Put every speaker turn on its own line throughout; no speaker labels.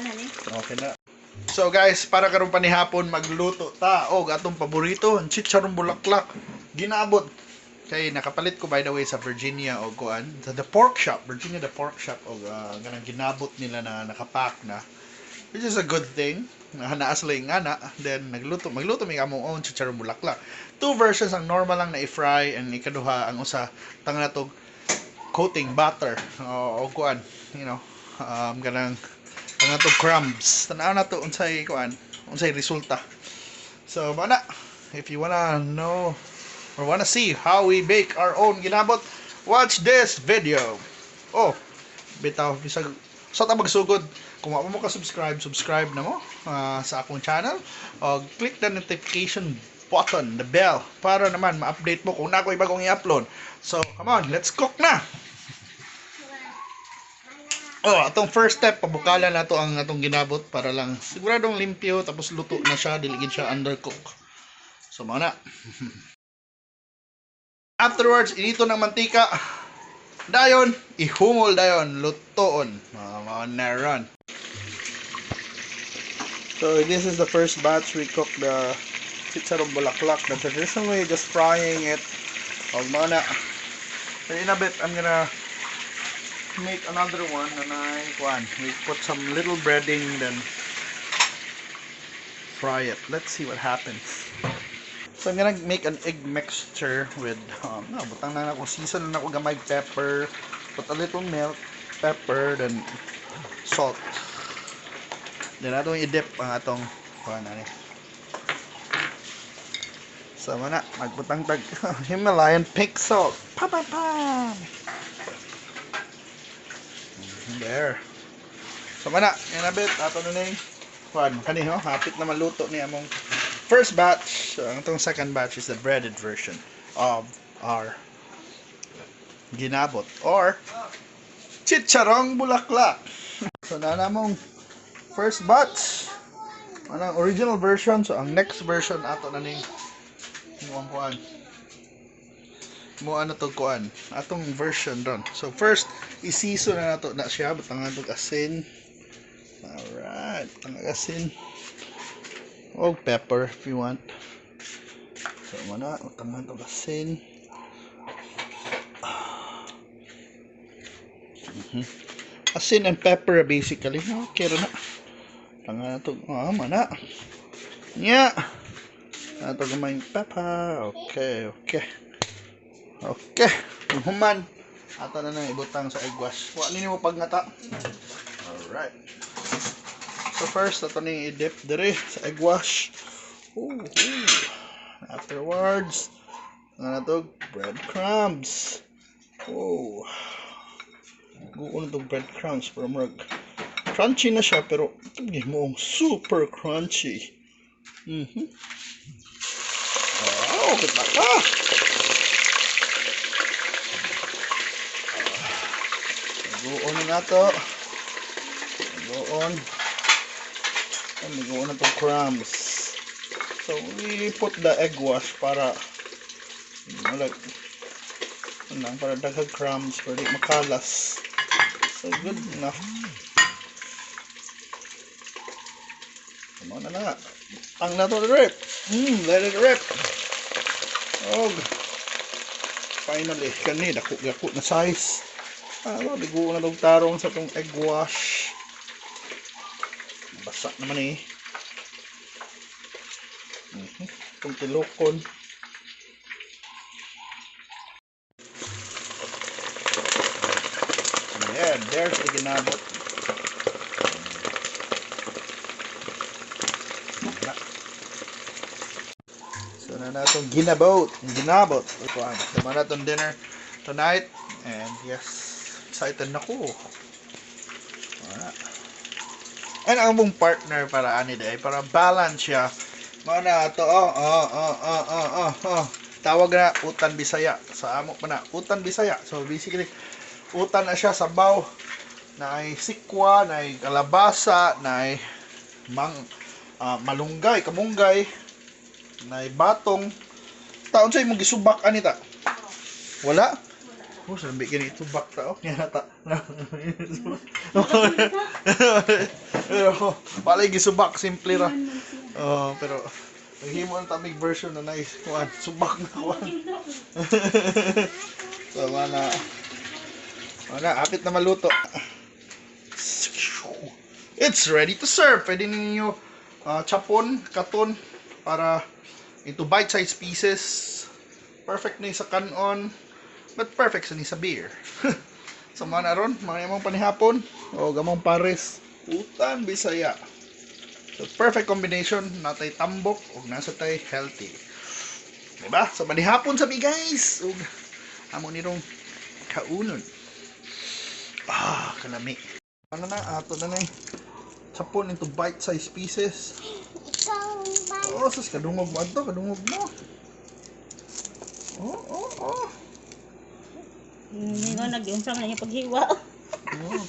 Okay na. So guys, para karon panihapon magluto ta og atong paborito, ang Chicharon Bulaklak. Ginabot. Kay nakapalit ko by the way sa Virginia og kuan, sa the pork shop, Virginia the pork shop og ganang ginabot nila na nakapack na. Which is a good thing. Naasli nga na. Then magluto mi among own Chicharon Bulaklak. Two versions, ang normal lang na i-fry and ikaduha ang usa tanga na to coating butter o kuan, you know, ganang tanga to crumbs. Tanaw na to unsay kuan, unsay resulta. So mana, if you wanna know or wanna see how we bake our own ginabot, watch this video. Oh, bitaw bisag sa ta magsugod. Kung wala mo subscribe na mo sa akong channel o click the notification button, the bell, para naman ma-update mo kung na ako bagong i-upload. So, come on, let's cook na! Oh, atong first step, pabukala na to ang atong ginabot para lang siguradong limpyo, tapos luto na siya, diligid siya undercook. So, muna. Afterwards, inito ng mantika. Dayon, ihumol dayon, lutoon. Naron. So this is the first batch we cook the Chicharon Bulaklak. The traditional way, just frying it. Huwag muna. In a bit, I'm gonna make another one and we put some little breading, then fry it. Let's see what happens. So I'm gonna make an egg mixture with butang na ako, season na ako gamay pepper, put a little milk, pepper, then salt. Then atong i-dip ang atong kuan ani. So mana magbutang tag Himalayan pink salt. Pa pa pa. There. So mana, yan na bit ato na ning kuan kani ho, hapit na maluto ni among first batch. So ang atong second batch is the breaded version of our ginabot or Chicharong Bulaklak. So na namong first batch anang original version. So ang next version ato na ning muang kuan mo ano to kuan atong version ron. So first i-season na nato na siya butang atong asin. Alright, ang asin o pepper if you want. So muna butang atong asin. Asin and pepper basically. Okay ra na. Tanga to mana. Nya. Ato gamay pepper. Okay. Human. Ato na nang ibutang sa egg wash. Wa nini mo pagngata. Alright. So first ato ni i-dip dire sa egg wash. Afterwards, na to breadcrumbs. Gusto itong breadcrumbs pero crunchy na siya pero tingin mo super crunchy. Wow, kita ka. Guon na to. Guon na itong crumbs. So we put the egg wash para para daghang crumbs para di makalas. So good enough. Come on na. Ang na to rip. Let it rip. Oh. Finally, kani dako na size. Ligo na tong tarong sa tong egg wash. Basa naman eh. Itong tilokon. Yeah, there's the ginabot. So na natong ginabot. Sama na itong dinner tonight. And yes, excited na ko. And ang mong partner para ani day, para balance siya. Mana to tawag na utan Bisaya. Sa amo pa na utan Bisaya. So basically utan na siya sabaw na ay sikwa, na ay kalabasa, na ay malunggay, kamunggay, na ay batong. Taon sa imong gisubak anita? Wala? Oh, sabi ganito bakta oh. Yan nata. Pero palay gisubak simple ra. Oh, pero naghimo ang tamig version na nice. Kuan, subak na kuan. So mana apit na maluto. It's ready to serve. Pwede ninyo chapon, katon para into bite-sized pieces. Perfect na sa kanon. But perfect sa ni sa beer. Sa mga naron, mga imong panihapon o gamong pares, utan Bisaya. So perfect combination, natay tambok ug nasa tay healthy. Diba? Sa panihapon sabi guys, ug amo nirong kaunon. Kalami. Ano na ato na nay chapon into bite-sized pieces. Oh, sus kadungog mo ato, kadungog mo. Oh.
Hindi ko nag-unsang na niya paghiwa.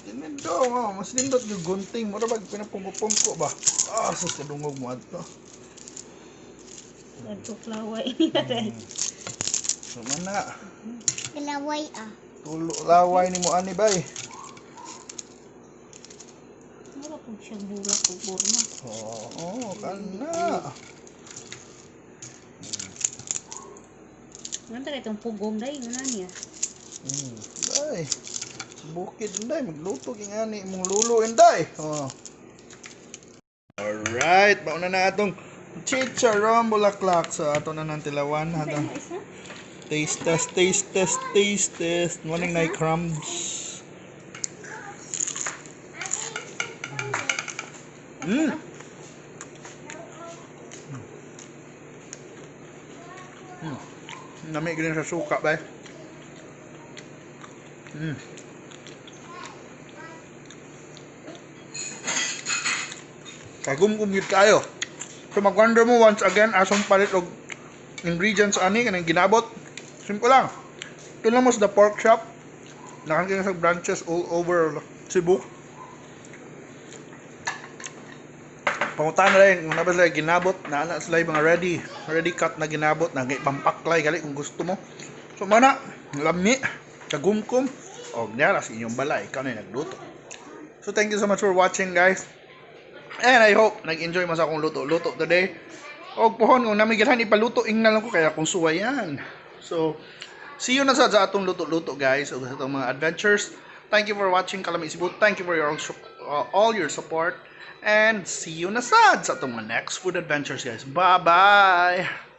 Tinid daw. Mas nindot yung gunting. Mura ba pinapungko-pungko ba? Sus kadungog mo ato.
Nagtuklaway niya rin.
So mana.
Kalaway
Tulo laway ni mo ani bay.
Mura po siyang bulak o burma.
Kana.
Nganta ka itong pugong dahi, nga niya.
Day. Bukid day magluto king ani imong lulo inday. Alright, bauna na atong Chicharon Bulaklak. So ato na nang tilawan atong taste test. Morning night crumbs. Nami gini sa suka ba? Kagum-gum yun kayo. So mag-wonder mo once again asong palit og ingredients ani kanang ginabot. Simple lang. Ito lang mo sa the pork shop. Nakakita sa branches all over Cebu. Pangutan na rin kung nabas sila ginabot na sila yung mga ready cut na ginabot na pampaklay gali kung gusto mo. So mana lami kagumkum og niya sa inyong balay ikaw na nagluto. So thank you so much for watching guys. And I hope nag-enjoy mo sa akong luto today. Og pohon kung namigilhan ipaluto na lang ko kaya kung suwayan. So see you na sa atong luto guys og sa atong mga adventures. Thank you for watching Kalami Cebu. Thank you for your all your support. And see you na sa atong next food adventures guys. Bye bye.